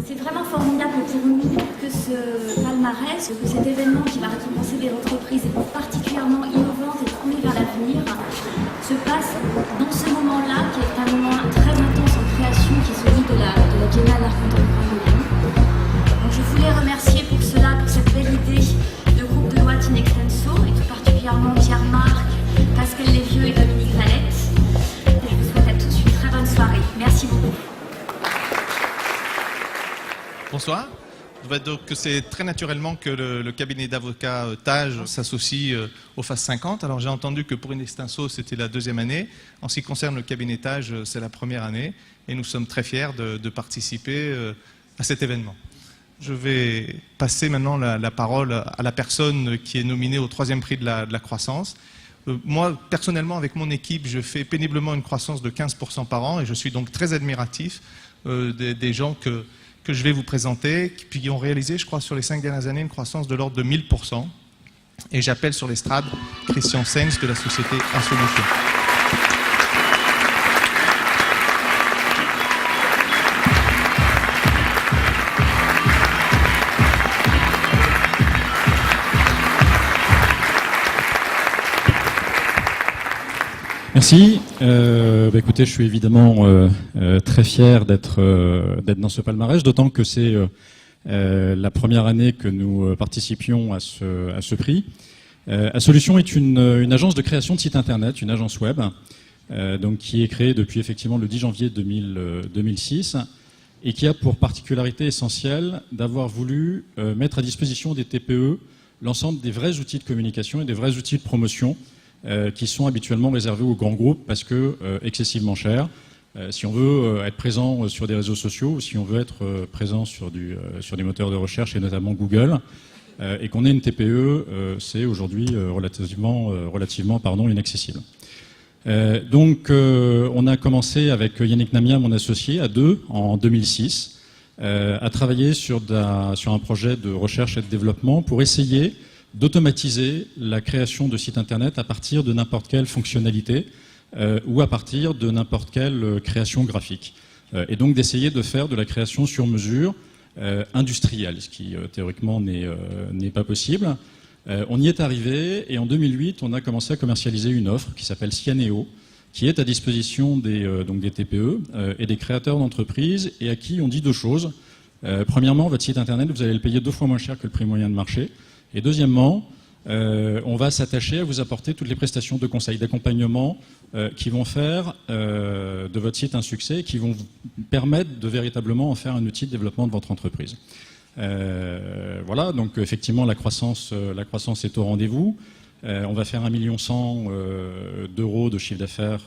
C'est vraiment formidable pour nous que ce palmarès, que cet événement qui va récompenser des entreprises particulièrement innovantes et tournées vers l'avenir se passe dans ce moment-là, qui est un moment très intense en création, qui est celui de la Biennale d'art contemporain de Lyon. Donc je voulais remercier pour cela, pour cette belle idée, le groupe de What in Extenso, et tout particulièrement Pierre-Marc, Pascal Lévieux et Dominique Valette. Et je vous souhaite à tous une très bonne soirée. Merci beaucoup. Bonsoir. Donc c'est très naturellement que le cabinet d'avocats Tage s'associe au FAS 50. Alors j'ai entendu que pour Inextenso c'était la deuxième année. En ce qui concerne le cabinet Tage, c'est la première année et nous sommes très fiers de participer à cet événement. Je vais passer maintenant la parole à la personne qui est nominée au troisième prix de la croissance. Moi, personnellement, avec mon équipe, je fais péniblement une croissance de 15% par an et je suis donc très admiratif des gens que je vais vous présenter, qui ont réalisé, je crois, sur les 5 dernières années, une croissance de l'ordre de 1000%. Et j'appelle sur l'estrade Christian Sens de la société Insolution. Merci. Écoutez, je suis évidemment très fier d'être dans ce palmarès, d'autant que c'est la première année que nous participions à ce prix. Insolution est une agence de création de sites internet, une agence web, donc qui est créée depuis effectivement le 10 janvier 2006 et qui a pour particularité essentielle d'avoir voulu mettre à disposition des TPE l'ensemble des vrais outils de communication et des vrais outils de promotion qui sont habituellement réservés aux grands groupes parce que excessivement chers. Si on veut être présent sur des réseaux sociaux ou si on veut être présent sur des moteurs de recherche et notamment Google, et qu'on ait une TPE, c'est aujourd'hui relativement inaccessible. Donc on a commencé avec Yannick Namia, mon associé, à deux en 2006, à travailler sur un projet de recherche et de développement pour essayer d'automatiser la création de sites internet à partir de n'importe quelle fonctionnalité ou à partir de n'importe quelle création graphique. Et donc d'essayer de faire de la création sur mesure industrielle, ce qui théoriquement n'est pas possible. On y est arrivé et en 2008, on a commencé à commercialiser une offre qui s'appelle Cyaneo, qui est à disposition des TPE et des créateurs d'entreprises et à qui on dit deux choses. Premièrement, votre site internet, vous allez le payer 2 fois moins cher que le prix moyen de marché. Et deuxièmement, on va s'attacher à vous apporter toutes les prestations de conseil, d'accompagnement qui vont faire de votre site un succès, qui vont vous permettre de véritablement en faire un outil de développement de votre entreprise. Voilà, donc effectivement la croissance est au rendez-vous. On va faire 1,1 million d'euros de chiffre d'affaires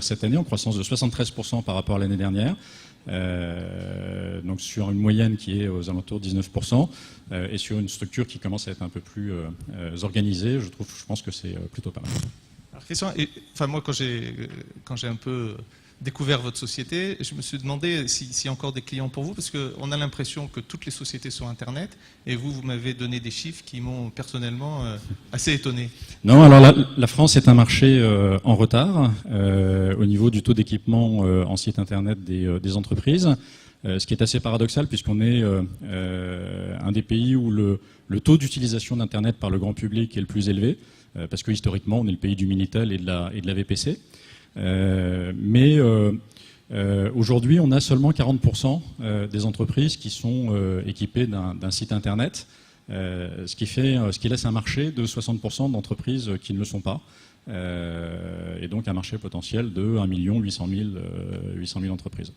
cette année, en croissance de 73% par rapport à l'année dernière. Donc sur une moyenne qui est aux alentours de 19% et sur une structure qui commence à être un peu plus organisée, je pense que c'est plutôt pas mal. Alors, Christian, moi quand j'ai un peu découvert votre société, je me suis demandé s'il y a encore des clients pour vous, parce qu'on a l'impression que toutes les sociétés sont Internet, et vous m'avez donné des chiffres qui m'ont personnellement assez étonné. Non, alors la France est un marché en retard au niveau du taux d'équipement en site Internet des entreprises, ce qui est assez paradoxal puisqu'on est un des pays où le taux d'utilisation d'Internet par le grand public est le plus élevé, parce que historiquement on est le pays du Minitel et de la VPC. Mais aujourd'hui, on a seulement 40% des entreprises qui sont équipées d'un site internet, ce qui laisse un marché de 60% d'entreprises qui ne le sont pas, et donc un marché potentiel de 1 800 000 entreprises.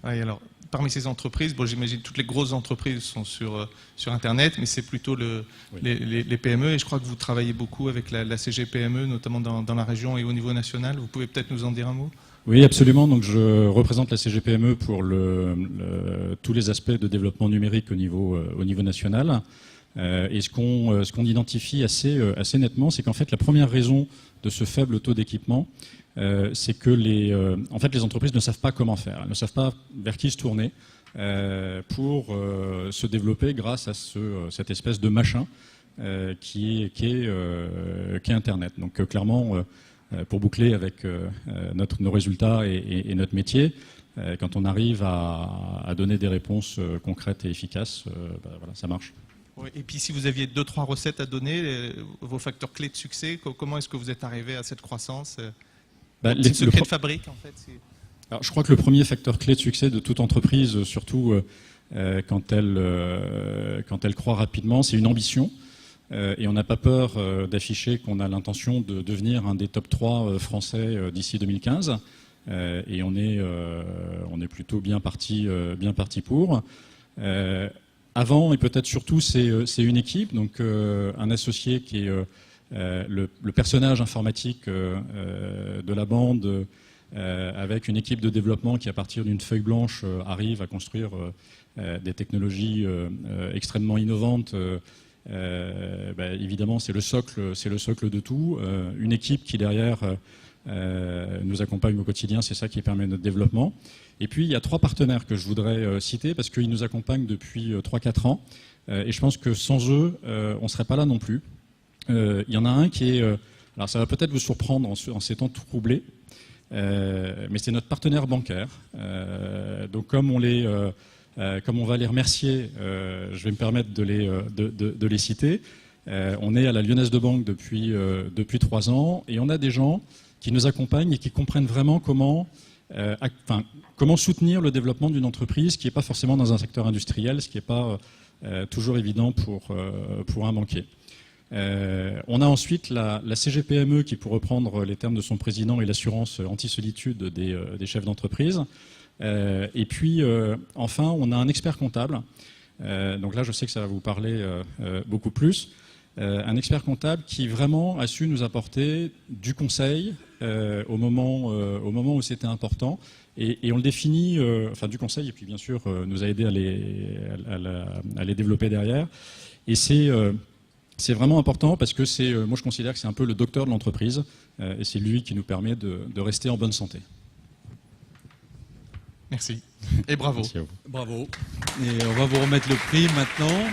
Oui, alors, parmi ces entreprises, j'imagine toutes les grosses entreprises sont sur Internet, mais c'est plutôt les PME, et je crois que vous travaillez beaucoup avec la CGPME, notamment dans la région et au niveau national. Vous pouvez peut-être nous en dire un mot ? Oui, absolument. Donc, je représente la CGPME pour tous les aspects de développement numérique au niveau national. Et ce qu'on identifie assez nettement, c'est qu'en fait, la première raison de ce faible taux d'équipement, c'est que en fait, les entreprises ne savent pas comment faire. Elles ne savent pas vers qui se tourner pour se développer grâce à cette espèce de machin qui est Internet. Donc clairement, pour boucler avec nos résultats et notre métier, quand on arrive à donner des réponses concrètes et efficaces, voilà, ça marche. Oui, et puis si vous aviez 2-3 recettes à donner, vos facteurs clés de succès, comment est-ce que vous êtes arrivé à cette croissance? Les secrets de fabrique, en fait. Alors, je crois que le premier facteur clé de succès de toute entreprise, surtout quand elle croît rapidement, c'est une ambition. Et on n'a pas peur d'afficher qu'on a l'intention de devenir un des top 3 français d'ici 2015. Et on est plutôt bien parti pour. Avant, et peut-être surtout, c'est une équipe, donc un associé qui est le personnage informatique de la bande, avec une équipe de développement qui, à partir d'une feuille blanche, arrive à construire des technologies extrêmement innovantes. Évidemment, c'est le socle de tout. Une équipe qui, derrière, nous accompagne au quotidien, c'est ça qui permet notre développement. Et puis, il y a 3 partenaires que je voudrais citer, parce qu'ils nous accompagnent depuis 3-4 ans. Et je pense que sans eux, on ne serait pas là non plus. Il y en a un qui est... alors, ça va peut-être vous surprendre en ces temps tout troublés, mais c'est notre partenaire bancaire. Donc, comme on va les remercier, je vais me permettre de les citer. On est à la Lyonnaise de Banque depuis 3 ans, et on a des gens qui nous accompagnent et qui comprennent vraiment comment soutenir le développement d'une entreprise qui n'est pas forcément dans un secteur industriel, ce qui n'est pas toujours évident pour un banquier. On a ensuite la CGPME qui, pour reprendre les termes de son président, est l'assurance anti-solitude des chefs d'entreprise. Et puis, enfin, on a un expert comptable. Donc là, je sais que ça va vous parler beaucoup plus. Un expert comptable qui vraiment a su nous apporter du conseil au moment où c'était important. Et on le définit, du conseil, et puis bien sûr, nous a aidé à les développer derrière. Et c'est vraiment important parce que moi je considère que c'est un peu le docteur de l'entreprise, et c'est lui qui nous permet de rester en bonne santé. Merci. Et bravo. Merci à vous. Bravo. Et on va vous remettre le prix maintenant.